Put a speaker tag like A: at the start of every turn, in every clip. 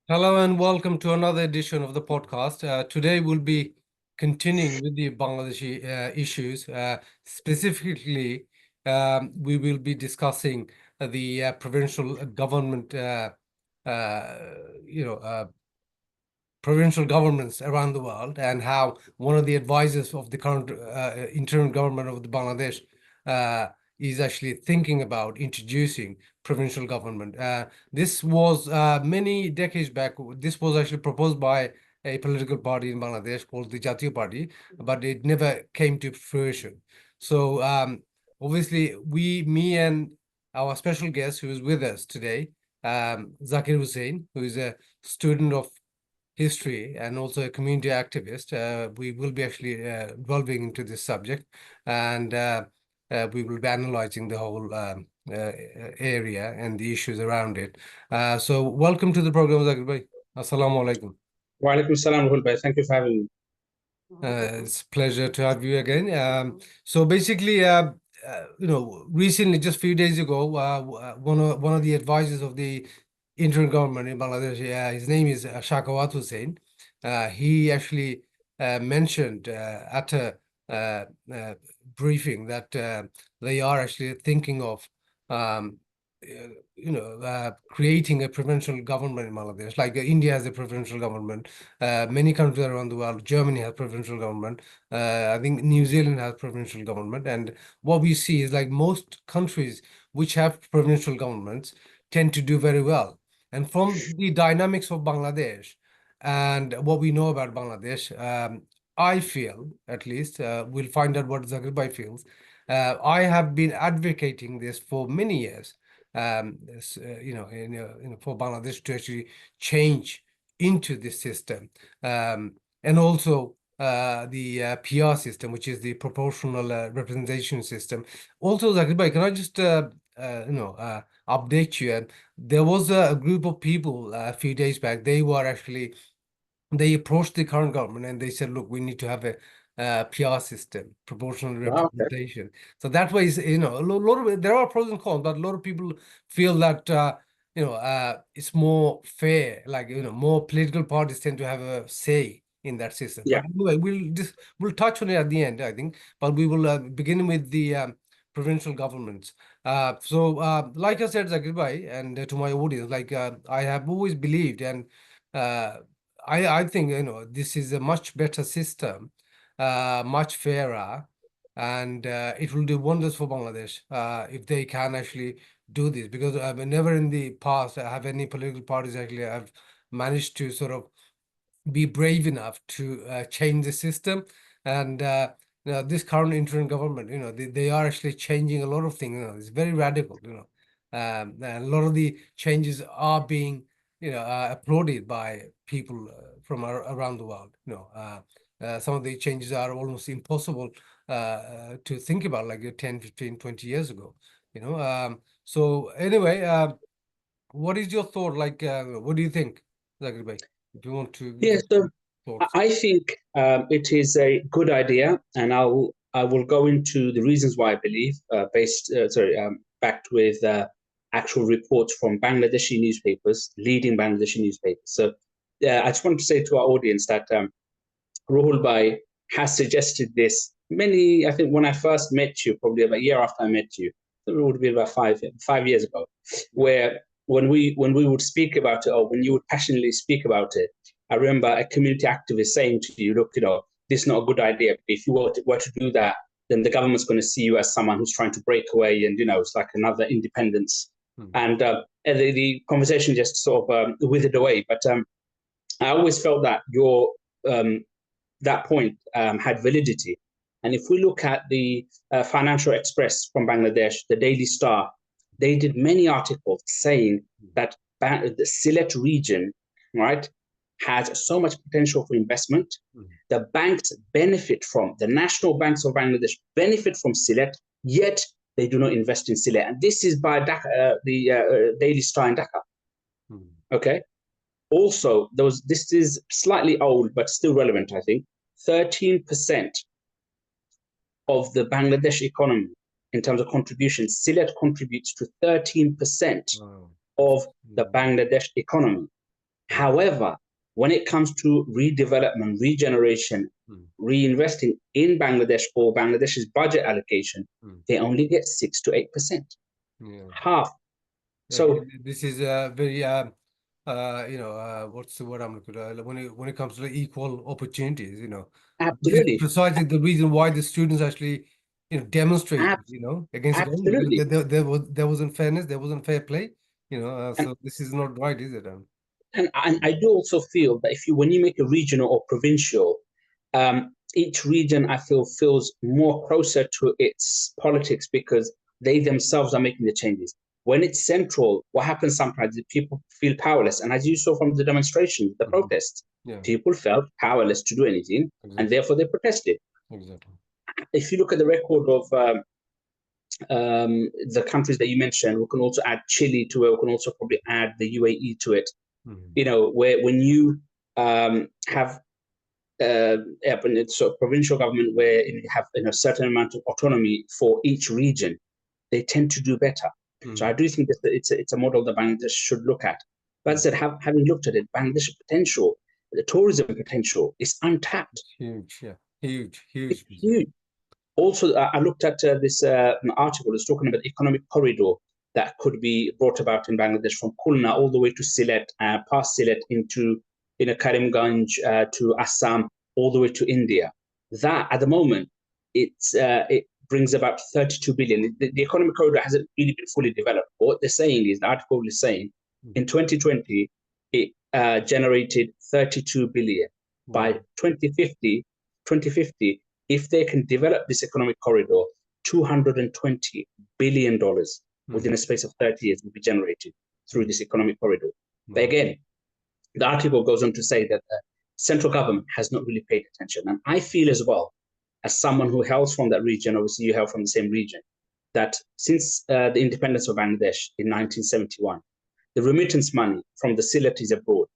A: Hello and welcome to another edition of the podcast. Today we'll be continuing with the Bangladeshi issues. Specifically, we will be discussing the provincial government, uh, you know, uh, provincial governments around the world, and how one of the advisors of the current interim government of the Bangladesh uh, is actually thinking about introducing provincial government. This was many decades back. This was actually proposed by a political party in Bangladesh called the Jakir Party, but it never came to fruition. So obviously, me and our special guest who is with us today, Zakir Hussain, who is a student of history and also a community activist. We will be actually delving into this subject, and we will be analyzing the whole area and the issues around it. So, welcome to the program, Zakir Bhai. Assalamu alaikum.
B: Walaikum salam, Ruhul bhai. Thank you for having me.
A: It's a pleasure to have you again. So basically, recently, just a few days ago, one of the advisors of the interim government in Bangladesh, his name is Shakawat Hussain. He actually mentioned at a uh, uh, briefing that they are actually thinking of, um, creating a provincial government in Bangladesh, like India has a provincial government. Many countries around the world, Germany has provincial government. I think New Zealand has provincial government. And what we see is like most countries which have provincial governments tend to do very well. And from the dynamics of Bangladesh and what we know about Bangladesh, I feel, at least, we'll find out what Zakir Bhai feels. I have been advocating this for many years, for Bangladesh to actually change into this system, and also the PR system, which is the proportional representation system. Also, Zakir Bhai, can I just update you? And there was a group of people a few days back. They approached the current government and they said, look, we need to have a PR system, proportional
B: Wow, okay.
A: representation. So that way, lot of there are pros and cons, but a lot of people feel that it's more fair. Like more political parties tend to have a say in that system.
B: Yeah.
A: But anyway, we'll touch on it at the end, I think. But we will begin with the provincial governments. Like I said, Zakir Bhai, and to my audience, like I have always believed and. Uh, I think this is a much better system, much fairer, and it will do wonders for Bangladesh if they can actually do this. Because never in the past have any political parties actually have managed to sort of be brave enough to change the system. And this current interim government, they are actually changing a lot of things. It's very radical. And a lot of the changes are being applauded by people from around the world. Some of the changes are almost impossible to think about, like 10, 15, 20 years ago. So anyway, what is your thought? Like, what do you think, Zakir Bhai? If you want to give
B: Yeah,
A: us
B: so
A: some thoughts.
B: I think it is a good idea, and I will go into the reasons why I believe, backed with actual reports from Bangladeshi newspapers, leading Bangladeshi newspapers. So I just want to say to our audience that Ruhul Bhai has suggested this many. I think when I first met you, probably about a year after I met you, it would be about 5 years ago, where when we would speak about it, or when you would passionately speak about it, I remember a community activist saying to you, "Look, this is not a good idea. If you were to do that, then the government's going to see you as someone who's trying to break away, and it's like another independence."
A: Hmm.
B: And the conversation just sort of withered away. But I always felt that um, that point had validity. And if we look at the Financial Express from Bangladesh, the Daily Star, they did many articles saying that the Sylhet region, right, has so much potential for investment.
A: Hmm.
B: The banks benefit from, the national banks of Bangladesh benefit from Sylhet, yet they do not invest in Sylhet. And this is by Dhaka, the Daily Star in Dhaka.
A: Hmm.
B: Okay. Also, this is slightly old, but still relevant, I think. 13% of the Bangladesh economy in terms of contribution, Sylhet contributes to 13%
A: Wow.
B: of the
A: Hmm.
B: Bangladesh economy. However, when it comes to redevelopment, regeneration, reinvesting in Bangladesh or Bangladesh's budget allocation, they only get 6 to 8%,
A: Yeah.
B: half.
A: Again,
B: So
A: this is very what's the word I'm looking at? When it comes to equal opportunities, this is
B: absolutely,
A: precisely the reason why the students actually, demonstrated,
B: ab-
A: against the government, because
B: absolutely.
A: there wasn't fairness, there wasn't fair play,
B: And
A: so this is not right, is it?
B: and I do also feel that when you make a regional or provincial, each region I feel feels more closer to its politics because they themselves are making the changes. When it's central, what happens sometimes is people feel powerless, and as you saw from the demonstrations, the
A: Mhm.
B: protests,
A: Yeah,
B: people felt powerless to do anything, and
A: exactly,
B: therefore they protested.
A: exactly.
B: If you look at the record of the countries that you mentioned, we can also add Chile to it. We can also probably add the UAE to it.
A: Mhm.
B: Where when you have so provincial government where you have a certain amount of autonomy for each region, they tend to do better. So I
A: Mhm.
B: do think that it's a model that Bangladesh should look at. But
A: Mhm.
B: as I said, having looked at it, Bangladesh potential, the tourism potential is untapped.
A: It's huge, yeah, huge,
B: It's
A: huge.
B: huge. Also, I looked at this article that's talking about economic corridor that could be brought about in Bangladesh from Khulna all the way to Sylhet, past Sylhet into Karimganj to Assam, all the way to India. That at the moment, it brings about 32 billion. The economic corridor hasn't really been fully developed. What they're saying is, the article is saying,
A: Mhm.
B: in 2020, it generated 32 billion. By
A: Wow.
B: 2050, if they can develop this economic corridor, $220 billion within
A: Mhm.
B: a space of 30 years will be generated through
A: Mhm.
B: this economic corridor. But
A: Wow.
B: again, the article goes on to say that the central government has not really paid attention. And I feel as well, as someone who hails from that region, obviously you hail from the same region, that since the independence of Bangladesh in 1971, the remittance money from the Sylhetis abroad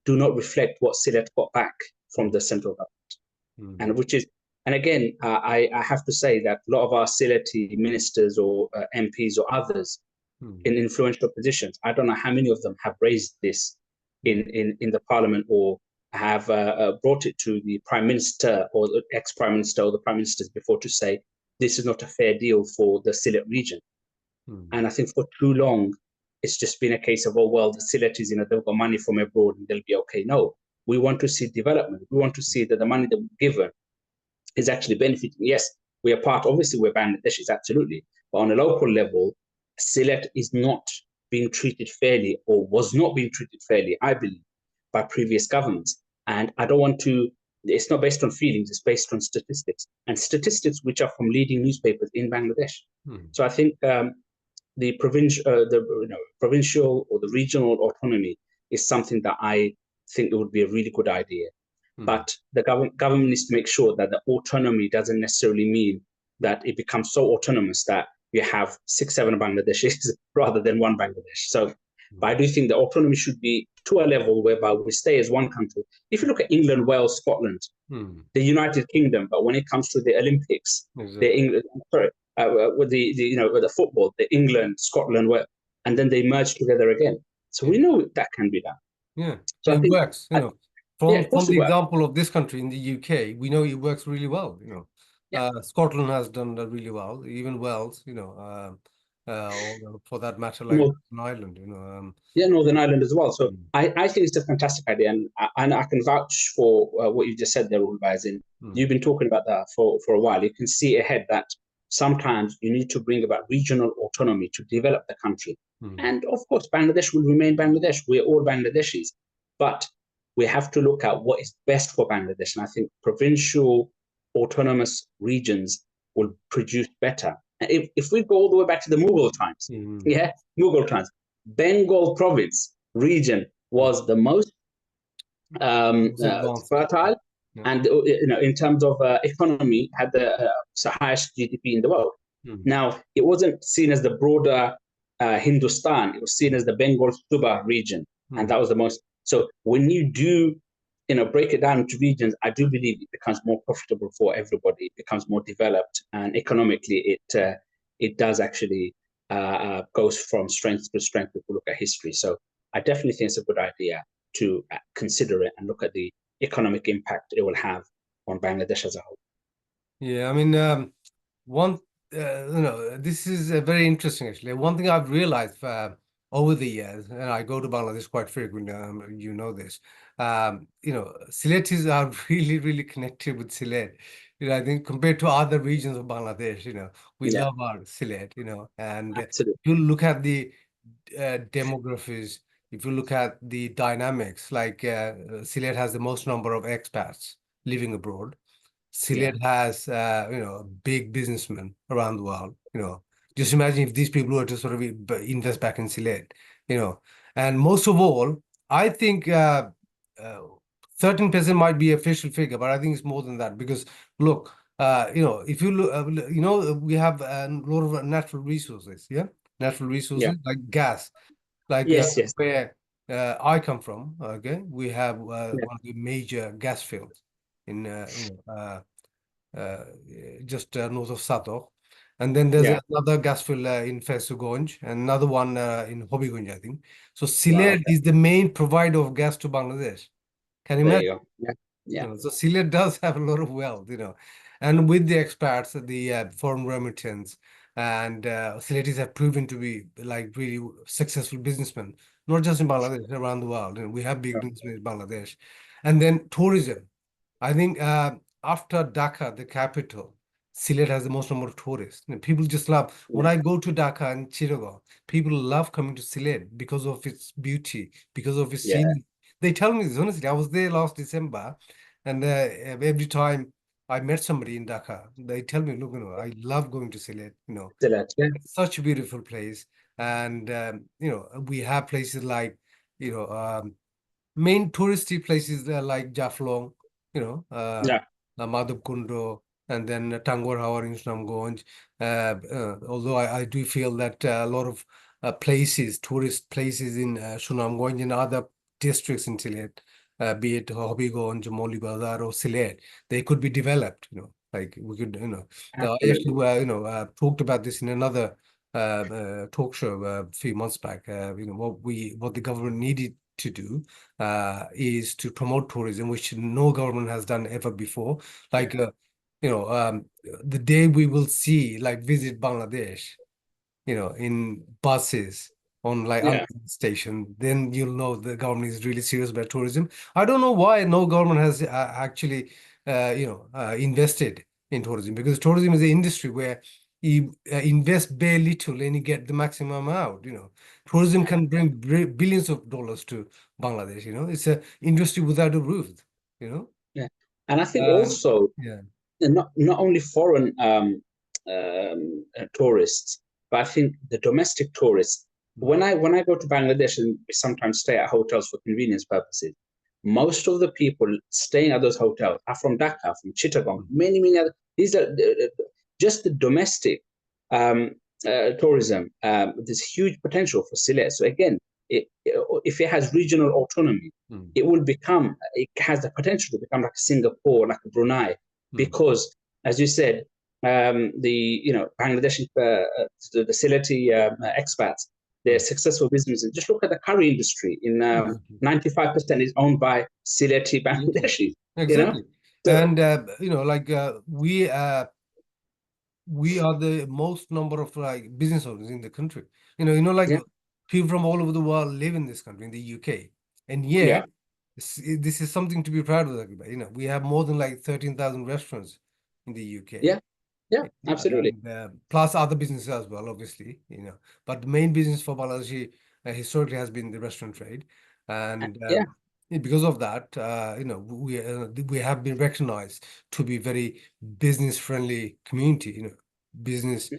B: do not reflect what Sylhet got back from
A: Mhm.
B: the central government.
A: Mhm.
B: And which is, and again, I have to say that a lot of our Sylheti ministers or MPs or others
A: Mhm.
B: in influential positions, I don't know how many of them have raised this
A: Mhm.
B: in the parliament or have brought it to the prime minister or the ex-prime minister or the prime ministers before to say this is not a fair deal for the Sylhet region.
A: Mhm.
B: And I think for too long, it's just been a case of, oh, well, the Sylhetis, they've got money from abroad and they'll be okay. No, we want to see development. We want to see that the money that we've given is actually benefiting. Yes, we are part, obviously, we're Bangladeshis, absolutely. But on a local level, Sylhet is not being treated fairly or was not being treated fairly, I believe, by previous governments. And I don't want to, it's not based on feelings, it's based on statistics and statistics which are from leading newspapers in Bangladesh.
A: Mhm.
B: So I think the provincial or the regional autonomy is something that I think it would be a really good idea.
A: Mhm.
B: But the government needs to make sure that the autonomy doesn't necessarily mean that it becomes so autonomous that you have 6, 7 Bangladeshis rather than one Bangladesh. So, but I
A: Mhm.
B: do think the autonomy should be to a level whereby we stay as one country. If you look at England, Wales, Scotland,
A: Mhm.
B: the United Kingdom, but when it comes to the Olympics, the
A: Exactly.
B: England, sorry, with with the football, the England, Scotland, and then they merge together again. So
A: Yeah.
B: we know that can be done.
A: Yeah.
B: So I
A: It
B: think,
A: works,
B: yeah,
A: from
B: of course
A: the
B: it works.
A: example of this country in the UK, we know it works really well.
B: Yeah,
A: Scotland has done that really well, even Wales, or for that matter, like
B: no,
A: Ireland,
B: yeah, Northern Ireland as well. So
A: Mm.
B: I think it's a fantastic idea, and I can vouch for what you just said there, Ruhul, as in
A: Mm.
B: you've been talking about that for a while. You can see ahead that sometimes you need to bring about regional autonomy to develop the country.
A: Mm.
B: And of course, Bangladesh will remain Bangladesh. We're all Bangladeshis, but we have to look at what is best for Bangladesh. And I think provincial autonomous regions will produce better. If we go all the way back to the Mughal times,
A: Mm.
B: yeah, Mughal times, Bengal province region
A: Mm.
B: was the most
A: It's advanced.
B: fertile,
A: Yeah.
B: and in terms of economy, had the highest GDP in the world.
A: Mm.
B: Now, it wasn't seen as the broader Hindustan; it was seen as the Bengal Suba region, and
A: Mm.
B: that was the most. So when you do, break it down into regions, I do believe it becomes more profitable for everybody. It becomes more developed, and economically, it does actually goes from strength to strength if we look at history. So I definitely think it's a good idea. to consider it and look at the economic impact it will have on Bangladesh as a whole.
A: Yeah, I mean, one, this is very interesting actually. One thing I've realized over the years, and I go to Bangladesh quite frequently, you know this, Siletis are really, really connected with Sylhet. I think compared to other regions of Bangladesh, we
B: Yeah,
A: love our Sylhet, and if
B: absolutely.
A: you look at the demographies, if you look at the dynamics, like Sylhet has the most number of expats living abroad.
B: Yeah,
A: Sylhet has, big businessmen around the world. Just imagine if these people were to sort of invest back in Sylhet, you know. And most of all, I think 13% might be official figure, but I think it's more than that because look, if you look, we have a lot of natural resources, yeah, natural
B: yeah,
A: resources like gas, like
B: yes, yes,
A: where I come from. Okay, we have
B: yeah,
A: one of the major gas fields in uh, just north of Sato. And then there's
B: yeah.
A: another gas field in Fersugonj and another one in Hobigunj, I think. So
B: Wow,
A: Sylhet
B: okay,
A: is the main provider of gas to Bangladesh. Can you
B: there
A: imagine?
B: you go. Yeah, yeah,
A: So Sylhet does have a lot of wealth, and with the expats, the foreign remittance, and Sylhetis have proven to be like really successful businessmen, not just in Bangladesh, around the world. We have big
B: sure.
A: businessmen in Bangladesh, and then tourism. I think after Dhaka, the capital, Sylhet has the most number of tourists. People just love when
B: Yeah,
A: I go to Dhaka and Chittagong. People love coming to Sylhet because of its beauty, because of its
B: yeah,
A: scenery. They tell me this honestly. I was there last December, and every time I met somebody in Dhaka, they tell me, "Look, I love going to Sylhet.
B: still at, yeah,
A: It's such a beautiful place, and we have places like, you know, main touristy places there like Jaflong, you know, uh,
B: yeah,
A: Madhab Kundo, and then Tangor Hawar in Sunamganj. Although I do feel that a lot of tourist places in Sunamganj and other districts in Sylhet, be it Hobbyganj, Moli Bazar, or Sylhet, they could be developed. Like we could, I
B: absolutely.
A: actually, talked about this in another talk show a few months back. What the government needed to do is to promote tourism, which no government has done ever before.
B: Yeah,
A: Like, the day we will see, like, visit Bangladesh, in buses on like
B: yeah,
A: underground station, then you'll know the government is really serious about tourism. I don't know why no government has actually, invested in tourism because tourism is an industry where you invest very little and you get the maximum out. Tourism
B: yeah,
A: can bring billions of dollars to Bangladesh. It's an industry without a roof. You know,
B: yeah. And I think
A: um,
B: also
A: yeah.
B: not only foreign tourists, but I think the domestic tourists.
A: Mm,
B: When I go to Bangladesh and we sometimes stay at hotels for convenience purposes, most of the people staying at those hotels are from Dhaka, from Chittagong,
A: mm,
B: many other. These are just the domestic um, tourism. There's huge potential for Sylhet. So again, if it has regional autonomy,
A: mm,
B: it has the potential to become like Singapore, like Brunei,
A: mm,
B: because, as you said, Bangladeshi, the Sylheti expats, they're
A: mm.
B: successful businesses. Just look at the curry industry. In
A: Exactly.
B: 95% is owned by Sylheti
A: Exactly.
B: Bangladeshis. You know,
A: Exactly.
B: so
A: And like we are the most number of like business owners in the country. Like
B: yeah,
A: people from all over the world live in this country, in the UK. And yet
B: yeah,
A: this is something to be proud of. We have more than like 13,000 restaurants in the UK.
B: yeah, yeah, absolutely.
A: And plus other businesses as well, obviously. But the main business for Balaji historically has been the restaurant trade, and
B: Yeah,
A: because of that, we have been recognized to be very business friendly community. Business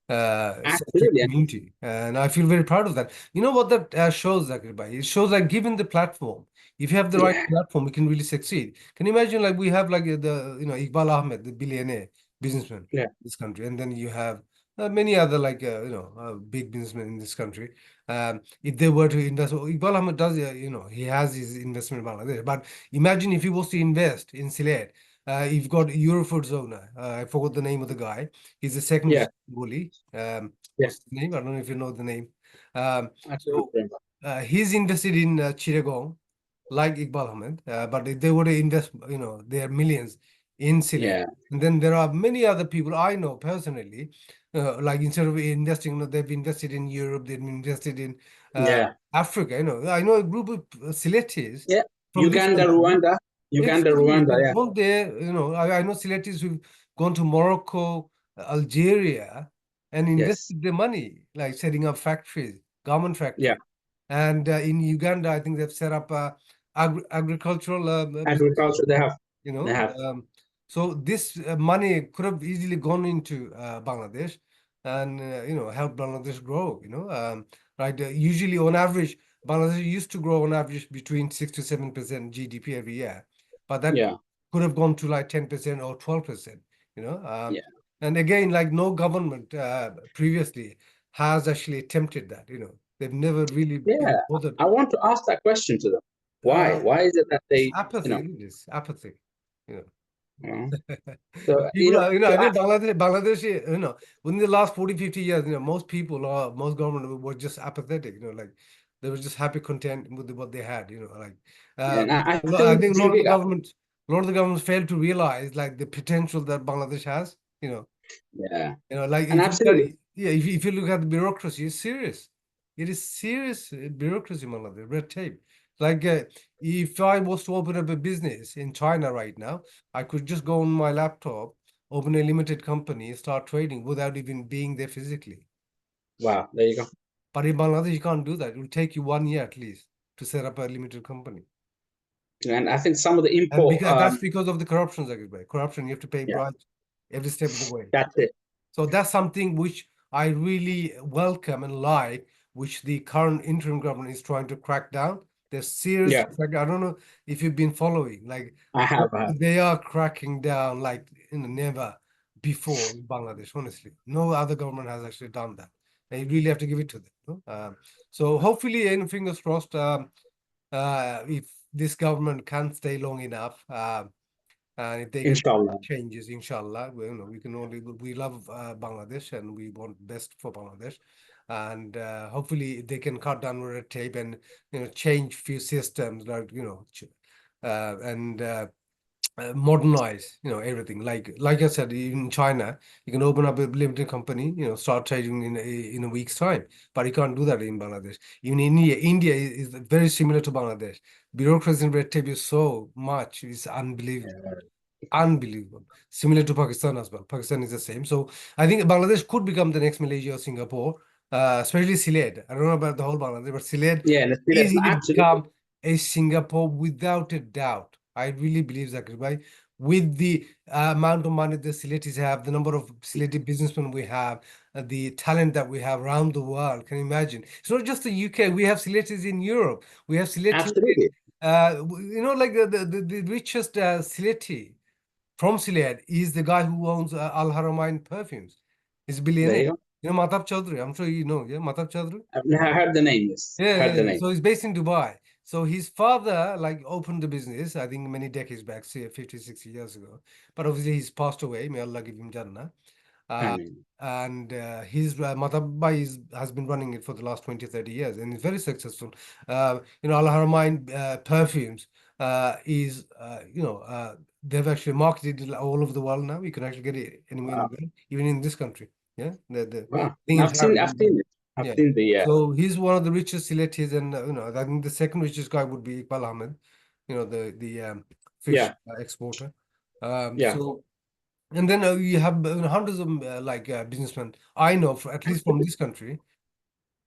A: centric
B: absolutely.
A: community, and I feel very proud of that. You know what that shows, Zakir Bhai? It shows like given the platform, if you have the right
B: Yeah,
A: platform, we can really succeed. Can you imagine like we have like the Iqbal Ahmed, the billionaire businessman in
B: yeah,
A: this country, and then you have many other like big businessmen in this country. If they were to invest, Iqbal Ahmed does, he has his investment in Bangladesh. But imagine if he was to invest in Sylhet. You've got Eurofoods owner. I forgot the name of the guy. He's the second
B: yeah,
A: bully.
B: yeah.
A: What's his name? I don't know if you know the name. Um,
B: I can't
A: so
B: remember.
A: he's invested in Chittagong. like Iqbal Ahmed, but if they would invest, their millions in Sile.
B: Yeah,
A: And then there are many other people I know personally, like instead of investing, they've invested in Europe, they've invested in
B: yeah,
A: Africa. I know a group of Siletis
B: yeah.
A: from this
B: Uganda,
A: country.
B: Rwanda, Uganda,
A: Exactly.
B: Rwanda.
A: They've
B: Yeah,
A: gone there, I know Siletis who've gone to Morocco, Algeria, and
B: yes,
A: invested their money, like setting up factories, garment
B: yeah.
A: factories. And in Uganda, I think they've set up agricultural business,
B: Agriculture,
A: you
B: they
A: know.
B: have.
A: So this money could have easily gone into Bangladesh and, help Bangladesh grow, right? Usually on average, Bangladesh used to grow on average between 6 to 7% GDP every year, but that
B: Yeah,
A: could have gone to like 10% or 12%, you know.
B: yeah,
A: And again, like no government previously has actually attempted that, They've never really
B: yeah.
A: been bothered.
B: I want to ask that question to them. Why?
A: Uh,
B: Why is it that
A: it's
B: they, you
A: apathy,
B: know,
A: it is apathy, you know.
B: you know? So,
A: People are, I
B: so
A: know Bangladesh, within the last 40, 50 years, most people or most government were just apathetic, like they were just happy, content with what they had, like
B: and I
A: I
B: think
A: think
B: Jakir,
A: a lot of the governments failed to realize like the potential that Bangladesh has,
B: yeah,
A: like
B: and
A: if you look
B: absolutely,
A: at, yeah, if you look at the bureaucracy, it's serious. It is serious bureaucracy, Bangladesh, red tape. Like if I was to open up a business in China right now, I could just go on my laptop, open a limited company, start trading without even being there physically.
B: wow, there you go.
A: But in Bangladesh, you can't do that. It will take you 1 year at least to set up a limited company.
B: And I think some of the
A: And
B: import,
A: because that's because of the corruption, Zakir. Corruption, you have to pay
B: yeah,
A: bribes every step of the way.
B: that's it.
A: So that's something which I really welcome and like, which the current interim government is trying to crack down. There's serious,
B: Yeah,
A: like, I don't know if you've been following, like
B: I have.
A: they are cracking down like never before in Bangladesh, honestly. No other government has actually done that. And you really have to give it to them. So hopefully, and fingers crossed, if this government can stay long enough, and if they can
B: Inshallah.
A: changes, inshallah, we can only we love Bangladesh and we want best for Bangladesh, and hopefully they can cut down red tape and change few systems like and modernize everything. Like I said, in China, you can open up a limited company, start trading in a week's time, but you can't do that in Bangladesh. Even in India is very similar to Bangladesh. Bureaucracy and red tape is so much, it's unbelievable. Unbelievable. Similar to Pakistan as well. Pakistan is the same. So I think Bangladesh could become the next Malaysia or Singapore, especially Sylhet. I don't know about the whole Bangladesh, but Sylhet
B: Yeah, and it's
A: easily
B: absolutely,
A: become a Singapore without a doubt. I really believe Zakir Bhai. With the amount of money the Sylhetis have, the number of Sylheti businessmen we have, the talent that we have around the world, can you imagine? It's not just the UK. We have Sylhetis in Europe. We have Sylhetis in,
B: absolutely.
A: like the richest Sylheti from Sylhet is the guy who owns Al Haramain perfumes. He's a
B: There
A: billionaire.
B: you go.
A: Matab Chaudhry. I'm sure you know, yeah, Matab Chaudhry.
B: I heard the name, yes.
A: Yeah,
B: Heard
A: yeah,
B: the
A: yeah.
B: name.
A: So he's based in Dubai. So his father like opened the business, I think many decades back, say 50, 60 years ago. But obviously he's passed away. May Allah give him Jannah.
B: I
A: Uh,
B: mean,
A: and his Matabbai has been running it for the last 20, 30 years and it's very successful. Al Haramain perfumes they've actually marketed it all over the world now. You can actually get it anywhere in the
B: wow,
A: world, even in this country. Yeah, the
B: wow.
A: thing is
B: I've
A: Harry.
B: seen it. I've
A: Yeah.
B: seen the,
A: So he's one of the richest Siletis, and I think the second richest guy would be Iqbal Ahmed, the fish
B: yeah,
A: exporter.
B: yeah,
A: And then you have hundreds of businessmen I know, at least from this country.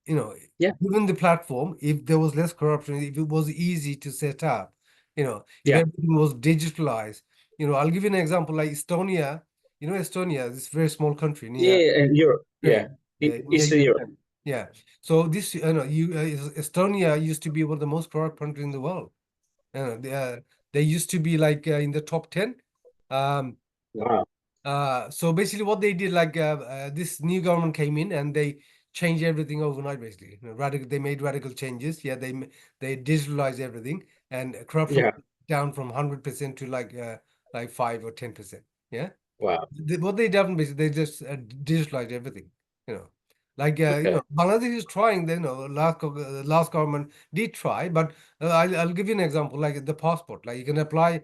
A: You know,
B: yeah,
A: Given the platform, if there was less corruption, if it was easy to set up, if
B: yeah,
A: everything was digitalized, I'll give you an example like Estonia. Estonia, this very small country near
B: yeah, and Europe, yeah,
A: Ukraine, yeah, near
B: Eastern Europe.
A: Ukraine. Yeah. So this, Estonia used to be one of the most corrupt countries in the world. They used to be like in the top 10. Um,
B: Wow,
A: so basically, what they did, like this new government came in and they changed everything overnight. Basically, radical. They made radical changes. Yeah, they digitalized everything, and corruption
B: yeah,
A: went down from 100% to like 5 or 10%. Yeah,
B: wow,
A: what they done basically, they just digitalized everything. You know, Like,
B: Okay.
A: Bangladesh is trying, last government did try, but I'll give you an example, like the passport. Like you can apply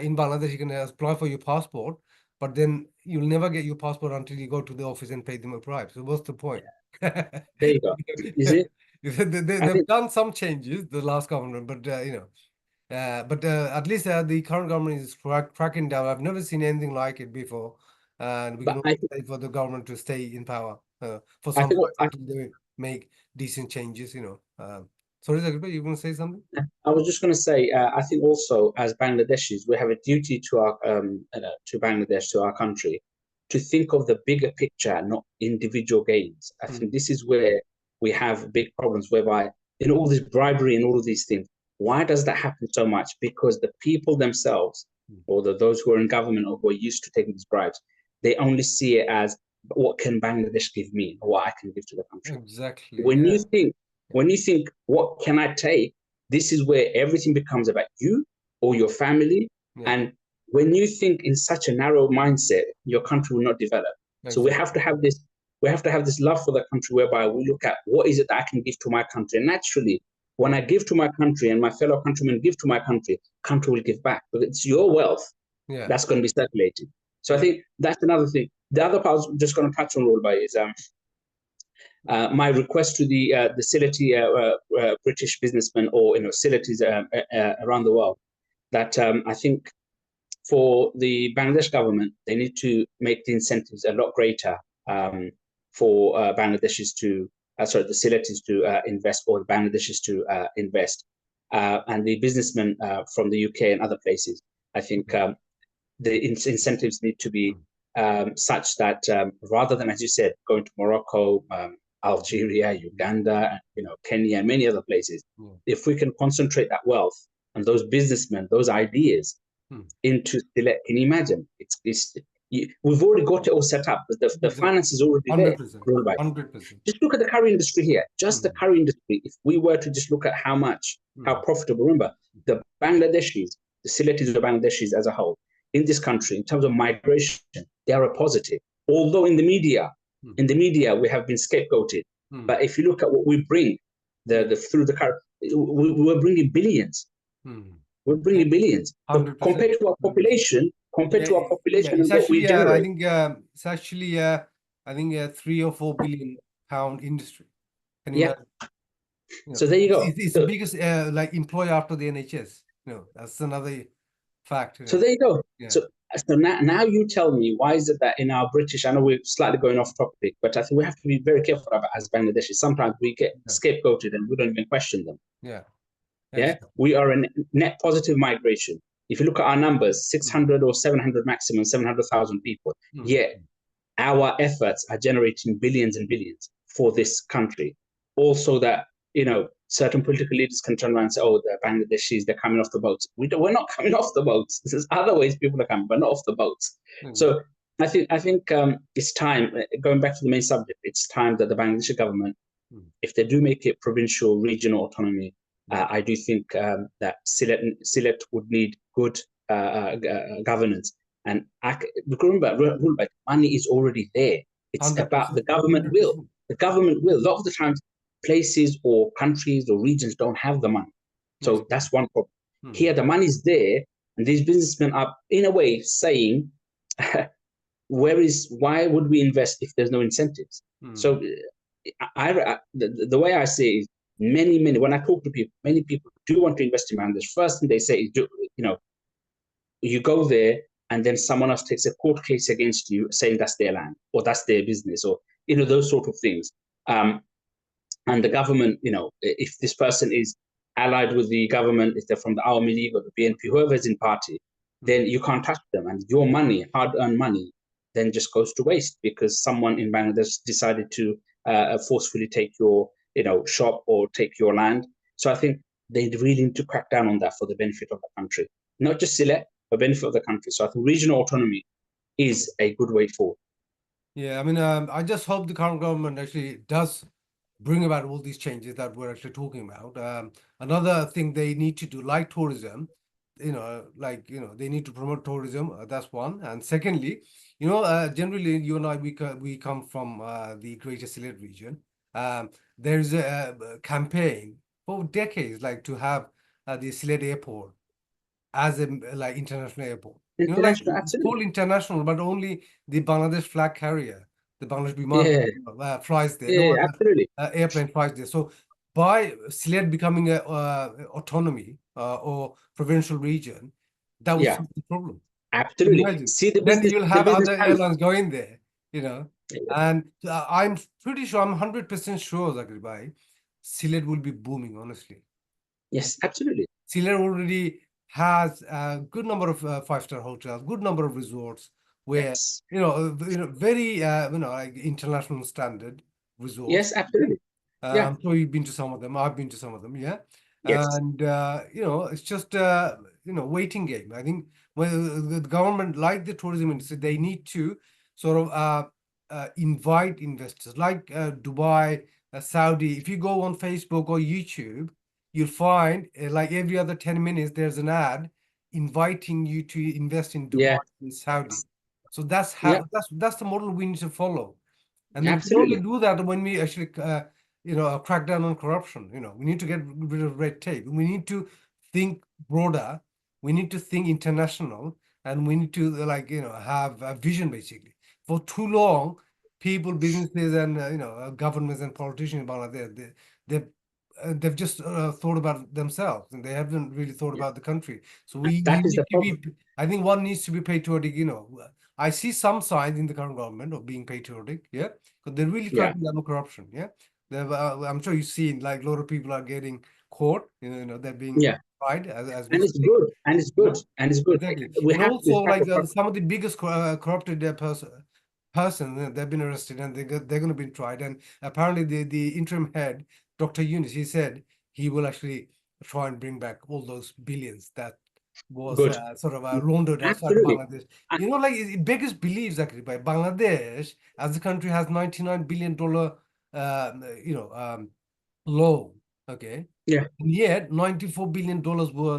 A: in Bangladesh, you can apply for your passport, but then you'll never get your passport until you go to the office and pay them a bribe. So what's the point?
B: There you go. Is it? I
A: They've
B: think,
A: done some changes, the last government, but at least the current government is cracking down. I've never seen anything like it before, and we can
B: but
A: only wait for the government to stay in power for
B: I
A: some
B: think,
A: time until they make decent changes. Sorry, Zakir, you going to say something?
B: I was just going to say, I think also as Bangladeshis, we have a duty to our to Bangladesh, to our country, to think of the bigger picture, not individual gains. I think
A: Mm,
B: this is where we have big problems, whereby in all this bribery and all of these things, why does that happen so much? Because the people themselves,
A: mm.
B: or those who are in government or who are used to taking these bribes, they only see it as what can Bangladesh give me, or what I can give to the country.
A: Exactly.
B: When you
A: Yeah.
B: think,
A: Yeah.
B: when you think, what can I take? This is where everything becomes about you or your family.
A: Yeah.
B: And when you think in such a narrow mindset, your country will not develop. So we have
A: Exactly.
B: to have this. We have to have this love for the country, whereby we look at what is it that I can give to my country. And naturally, when
A: Mm.
B: I give to my country and my fellow countrymen give to my country will give back. But it's your wealth
A: Yeah.
B: that's going to be circulated. So I
A: Yeah.
B: think that's another thing. The other part I was just going to touch on, Rolby, is my request to the Sility British businessmen, or Silities around the world, that I think for the Bangladesh government, they need to make the incentives a lot greater for Bangladeshis to, sorry, the Silities to invest, or the Bangladeshis to invest, and the businessmen from the UK and other places. I think
A: Mm.
B: the incentives need to be
A: Mm.
B: such that rather than, as you said, going to Morocco, Algeria, Uganda, Kenya, and many other places,
A: Yeah.
B: if we can concentrate that wealth and those businessmen, those ideas
A: Mm.
B: into Sylhet, can you imagine? We've already got it all set up. The
A: Exactly.
B: finance is already there.
A: 100%. 100%.
B: Just look at the curry industry here. Just the
A: Mm.
B: curry industry. If we were to just look at how
A: Mm.
B: profitable, remember, the Bangladeshis, the Sylhetis or Bangladeshis as a whole, in this country, in terms of migration, they are a positive. Although
A: Mm.
B: we have been scapegoated.
A: Mm.
B: But if you look at what we bring,
A: Yeah.
B: through the curry, we're bringing billions.
A: Mm.
B: We're bringing billions. So
A: 100%. 100%.
B: compared
A: Yeah,
B: to our
A: yeah.
B: population
A: It's
B: and what we
A: actually, I
B: generate,
A: think, it's actually, I think, a 3 or 4 billion pound industry. Can you
B: yeah.
A: imagine?
B: So there you go.
A: It's the biggest like employer after the NHS. That's another fact.
B: So there you go.
A: Yeah,
B: So now you tell me, why is it that in our British, I know we're slightly going off topic, but I think we have to be very careful about, as Bangladeshis. Sometimes we get
A: yeah,
B: scapegoated and we don't even question them.
A: yeah.
B: Yeah,
A: Exactly.
B: we are a net positive migration. If you look at our numbers,
A: Mm,
B: 600 or 700 maximum, 700,000 people.
A: mm,
B: Yet our efforts are generating billions and billions for this country. Also, that certain political leaders can turn around and say, "Oh, the Bangladeshis, they're coming off the boats." We're not coming off the boats. There's other ways people are coming, but not off the boats.
A: exactly.
B: So I think it's time. Going back to the main subject, it's time that the Bangladeshi government,
A: Mm,
B: if they do make it provincial, regional autonomy,
A: mm,
B: I do think that Sylhet would need good governance. And remember, money is already there. It's about the
A: 100%.
B: government will.
A: 100%.
B: The government will. A lot of the times, places or countries or regions don't have the money. So
A: Exactly.
B: that's one problem.
A: Mm,
B: Here, the money is there, and these businessmen are, in a way, saying, why would we invest if there's no incentives?
A: mm,
B: So the way I say is, many, when I talk to people, many people do want to invest in Bangladesh. First thing they say is, you go there and then someone else takes a court case against you saying that's their land or that's their business, or those sort of things. Um, and the government, if this person is allied with the government, if they're from the Awami League or the BNP, whoever is in party,
A: mm.
B: then you can't touch them, and your money, hard-earned money, then just goes to waste because someone in Bangladesh decided to forcefully take your, shop or take your land. So I think they really need to crack down on that for the benefit of the country, not just Sylhet, for benefit of the country. So I think regional autonomy is a good way forward.
A: Yeah, I mean, I just hope the current government actually does bring about all these changes that we're actually talking about. Another thing they need to do, like tourism. they need to promote tourism. That's one. And secondly, generally, you and I, we come from the Greater Sylhet region. There's a campaign for decades, like to have the Sylhet airport as a like international airport. Like
B: International,
A: it's
B: absolutely.
A: called international, but only the Bangladesh flag carrier, the Bangladesh Biman
B: Yeah,
A: flies there. No
B: yeah,
A: other
B: absolutely.
A: airplane flies there. So by Sylhet becoming a autonomy or provincial region, that would
B: Yeah,
A: solve the problem.
B: absolutely.
A: Imagine.
B: See
A: Then you'll
B: the
A: have
B: business
A: other
B: challenge.
A: airlines going there, you know. And I'm pretty sure, I'm 100% sure, Zakir Bhai, Sylhet will be booming, honestly.
B: Yes, absolutely.
A: Siller already has a good number of five-star hotels, good number of resorts where
B: Yes,
A: very like international standard resorts.
B: yes,
A: Yeah,
B: absolutely. Yeah,
A: I'm sure you've been to some of them. I've been to some of them. Yeah,
B: yes,
A: and it's just waiting game. I think when the government, like the tourism industry, they need to sort of invite investors, like Dubai, Saudi. If you go on Facebook or YouTube, you'll find like every other 10 minutes there's an ad inviting you to invest in Dubai
B: yeah,
A: and Saudi. So that's
B: yeah,
A: how that's the model we need to follow. And we can only
B: absolutely.
A: do that when we actually crack down on corruption. We need to get rid of red tape. We need to think broader. We need to think international, and we need to have a vision basically. For too long, people, businesses, and governments and politicians in Bangladesh, they've they've just thought about themselves, and they haven't really thought
B: Yeah.
A: about the country. So we
B: That is the
A: need to
B: problem.
A: be. I think one needs to be patriotic. I see some signs in the current government of being patriotic. Yeah, because they're really
B: Yeah,
A: cracking down on corruption. Yeah, I'm sure you've seen like a lot of people are getting caught. They're being
B: yeah,
A: tried as we
B: and it's
A: speak.
B: good, and it's
A: You
B: good,
A: know,
B: and it's good.
A: exactly.
B: We
A: And
B: have
A: also
B: this type
A: like
B: of corruption.
A: some of the biggest corrupted person, they've been arrested and they're going to be tried. And apparently the interim head, Dr. Yunus, he said he will actually try and bring back all those billions that was
B: Good,
A: sort of laundered outside of
B: absolutely.
A: Bangladesh. Like it beggars belief, actually, by Bangladesh as a country has $99 billion loan. Okay.
B: Yeah,
A: And yet $94 billion were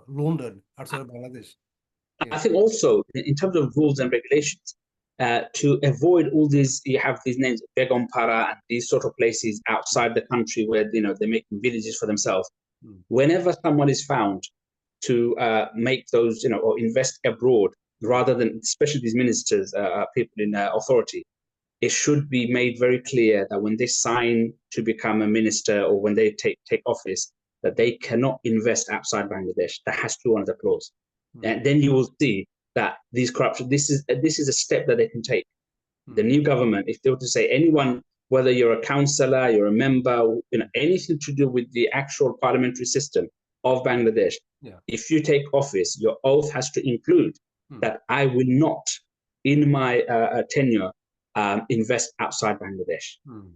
A: laundered outside of Bangladesh.
B: I
A: Yeah.
B: think also in terms of rules and regulations, to avoid all these, you have these names, Begompara and these sort of places outside the country where they're making villages for themselves.
A: Mm,
B: Whenever someone is found to make those, or invest abroad,
A: mm,
B: rather than, especially these ministers, people in authority, it should be made very clear that when they sign to become a minister or when they take office, that they cannot invest outside Bangladesh. That has to be one of the clause.
A: mm,
B: And then you will see that these corruption. This is a step that they can take. The
A: mm.
B: new government, if they were to say anyone, whether you're a councillor, you're a member, anything to do with the actual parliamentary system of Bangladesh,
A: Yeah.
B: if you take office, your oath has to include
A: Mm,
B: that I will not, in my tenure, invest outside Bangladesh.
A: mm.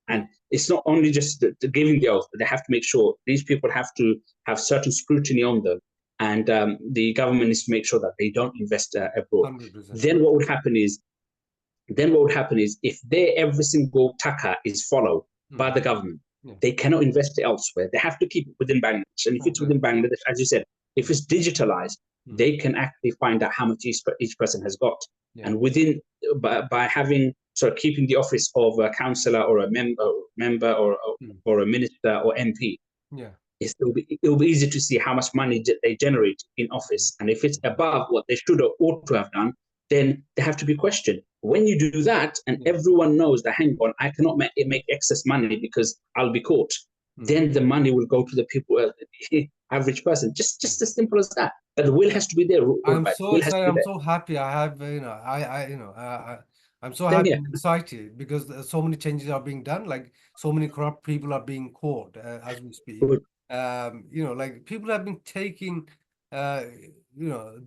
A: Yeah.
B: And it's not only just the giving the oath, but they have to make sure these people have to have certain scrutiny on them. And the government needs to make sure that they don't invest abroad.
A: 100%.
B: Then what would happen is if every single taka is followed by
A: Mm.
B: the government,
A: Yeah.
B: they cannot invest it elsewhere. They have to keep it within Bangladesh. And if it's within
A: Exactly.
B: Bangladesh, as you said, if
A: Mm,
B: it's digitalized,
A: mm.
B: they can actually find out how much each person has got.
A: Yeah.
B: And by having, so keeping the office of a councillor or a member
A: Mm.
B: or a minister or MP,
A: Yeah.
B: it'll be easy to see how much money they generate in
A: Mm,
B: office. And if it's
A: mm.
B: above what they should or ought to have done, then they have to be questioned. When you do that, and
A: Yeah.
B: everyone knows that, hang on, I cannot make excess money because I'll be caught,
A: Mm,
B: then the money will go to the people, average person. Just
A: mm.
B: as simple as that. But the will
A: Yeah.
B: has to be there.
A: I'm
B: The
A: so
B: will has to
A: excited.
B: be
A: I'm
B: there.
A: so happy. I have, I'm so
B: Same
A: happy
B: here.
A: and excited because so many changes are being done. Like so many corrupt people are being caught as we speak.
B: Good.
A: Like people have been taking, uh,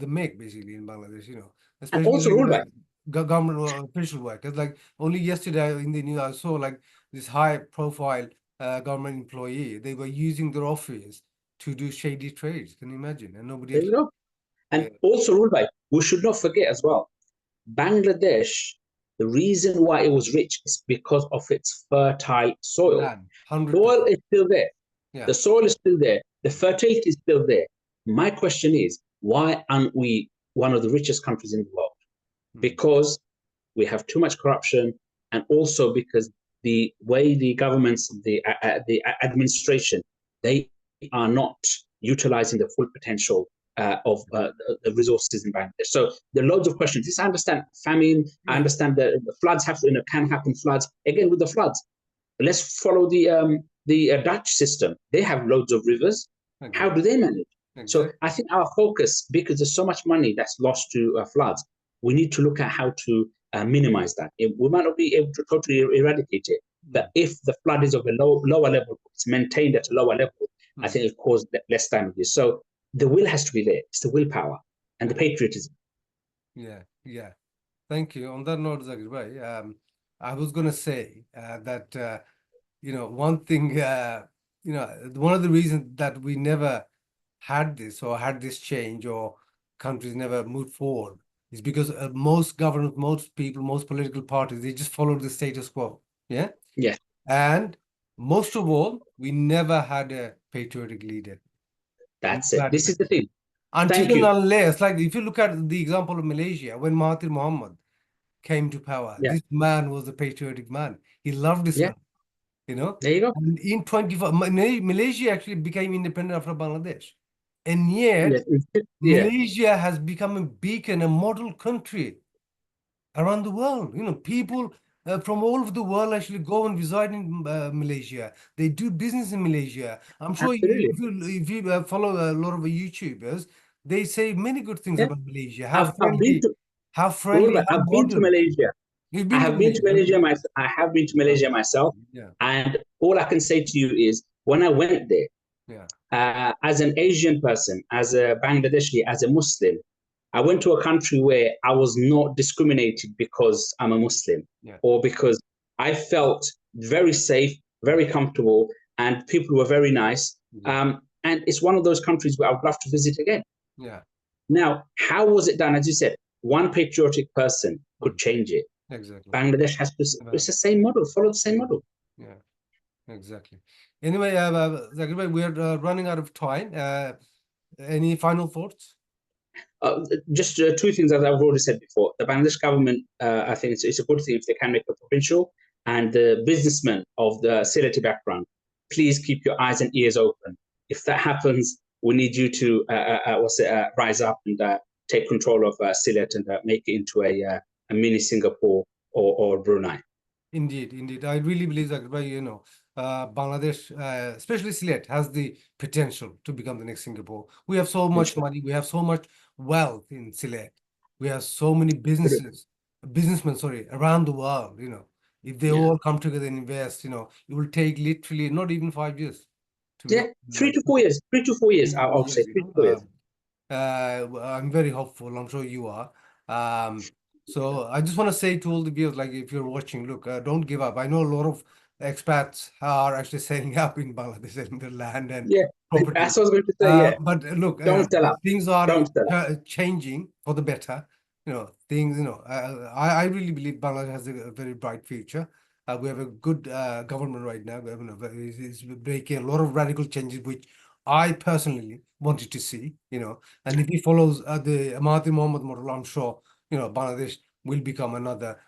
A: the make basically in Bangladesh.
B: And
A: Especially
B: also, rule
A: like
B: back.
A: government or official workers. Like only yesterday in the news I saw like this high-profile government employee. They were using their office to do shady trades. Can you imagine? And nobody
B: There you
A: actually.
B: go.
A: Yeah.
B: And also, rule back. We should not forget as well, Bangladesh, the reason why it was rich is because of its fertile soil.
A: Land,
B: Soil
A: 100%.
B: is still there.
A: Yeah.
B: The soil is still there. The
A: Mm,
B: fertility is still there. My question is, why aren't we one of the richest countries in the world? Because we have too much corruption, and also because the way the governments, the administration, they are not utilizing the full potential of the resources in Bangladesh. So there are loads of questions. Yes, I understand famine. I understand that the floods have can happen. Floods again with the floods. Let's follow the Dutch system. They have loads of rivers. How do they manage? So
A: Exactly.
B: I think our focus, because there's so much money that's lost to floods, we need to look at how to minimize that. We might not be able to totally eradicate it, but if the flood is of a lower level, it's maintained at a lower level, I think it causes less damages. So the will has to be there. It's the willpower and the patriotism.
A: Yeah, yeah. Thank you. On that note, Zakir bhai, I was going to say that one thing, one of the reasons that we never had this or had this change or countries never moved forward is because most governments, most people, most political parties, they just followed the status quo. Yeah.
B: Yeah,
A: And most of all, we never had a patriotic leader.
B: that's
A: Never
B: it.
A: had a
B: This is the
A: patriotic.
B: thing.
A: Until
B: Thank
A: and
B: you.
A: unless, like if you look at the example of Malaysia, when Mahathir Mohamad came to power,
B: Yeah,
A: this man was a patriotic man. He loved
B: yeah.
A: Islam, you know.
B: There you go.
A: And in 25, Malaysia actually became independent after Bangladesh. And
B: Yes,
A: yet,
B: yeah,
A: Malaysia has become a beacon, a model country around the world. People from all over the world actually go and reside in Malaysia. They do business in Malaysia. I'm sure
B: absolutely.
A: if you follow a lot of YouTubers, they say many good things
B: Yeah.
A: about Malaysia.
B: I've been to
A: How
B: Ruhul,
A: friendly, how
B: I've been to
A: modern.
B: Malaysia.
A: You've
B: I
A: been to
B: have been to
A: Malaysia,
B: Malaysia
A: okay?
B: myself. I have been to Malaysia myself,
A: Yeah,
B: and all I can say to you is, when I went there,
A: yeah,
B: as an Asian person, as a Bangladeshi, as a Muslim, I went to a country where I was not discriminated because I'm a Muslim
A: yeah,
B: or because I felt very safe, very comfortable, and people were very nice.
A: yeah,
B: And it's one of those countries where I would love to visit again.
A: yeah.
B: Now, how was it done? As you said, one patriotic person could change it.
A: Exactly.
B: Bangladesh has to, it's the same model, follow the same
A: Yeah,
B: model.
A: yeah, exactly. Anyway, Zakir bhai, we are running out of time. Any final thoughts?
B: Just two things that I've already said before. The Bangladesh government, I think it's a good thing if they can make a provincial, and the businessmen of the Sylheti background, please keep your eyes and ears open. If that happens, we need you to rise up and take control of Sylhet and make it into a mini Singapore or Brunei.
A: Indeed, indeed. I really believe that, Bangladesh, especially Sylhet, has the potential to become the next Singapore. We have so much
B: Inshallah.
A: money, we have so much wealth in Sylhet. We have so many businessmen, sorry, around the world, If they
B: Yeah.
A: all come together and invest, it will take literally not even 5 years to
B: Yeah.
A: become
B: 3 to 4 years. 3 to 4 years, I'll say
A: years,
B: 3 to 4 years.
A: I'm very hopeful. I'm sure you are. Um, so I just want to say to all the viewers, like if you're watching, look, don't give up. I know a lot of expats are actually setting up in Bangladesh and their land and
B: Yeah.
A: property.
B: That's what I was going to say. Yeah.
A: But look,
B: Don't sell out.
A: things are
B: Don't sell out.
A: changing for the better. Things. I really believe Bangladesh has a very bright future. We have a good government right now. We have, is making a lot of radical changes, which I personally wanted to see. And if he follows the Mahathir Mohamad model, I'm sure Bangladesh will become another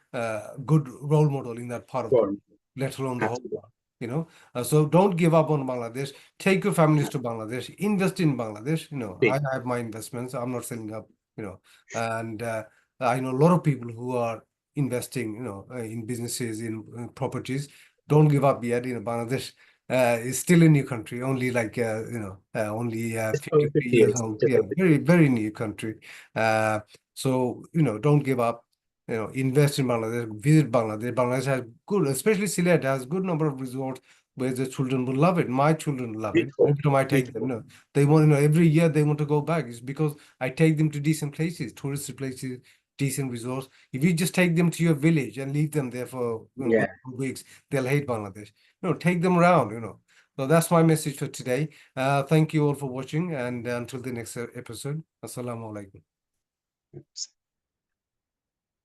A: good role model in that part of
B: Go
A: the world,
B: on.
A: let alone the whole
B: Absolutely.
A: world. So don't give up on Bangladesh. Take your families to Bangladesh. Invest in Bangladesh. I
B: Big.
A: have my investments. I'm not selling up. And I know a lot of people who are investing. In businesses, in properties. Don't give up yet. Bangladesh is still a new country. Only like only
B: Just over
A: 53
B: 50
A: years
B: years.
A: old.
B: Just
A: Yeah,
B: over 50
A: very
B: years.
A: very new country. So don't give up. Invest in Bangladesh, visit Bangladesh. Bangladesh has good, especially Sylhet has good number of resorts where the children will love it. My children love it.
B: Beautiful.
A: Every time I take them,
B: Beautiful.
A: they want, every year they want to go back. It's because I take them to decent places, tourist places, decent resorts. If you just take them to your village and leave them there for
B: Yeah.
A: weeks, they'll hate Bangladesh. Take them around. So that's my message for today. Thank you all for watching, and until the next episode. Assalamu alaikum.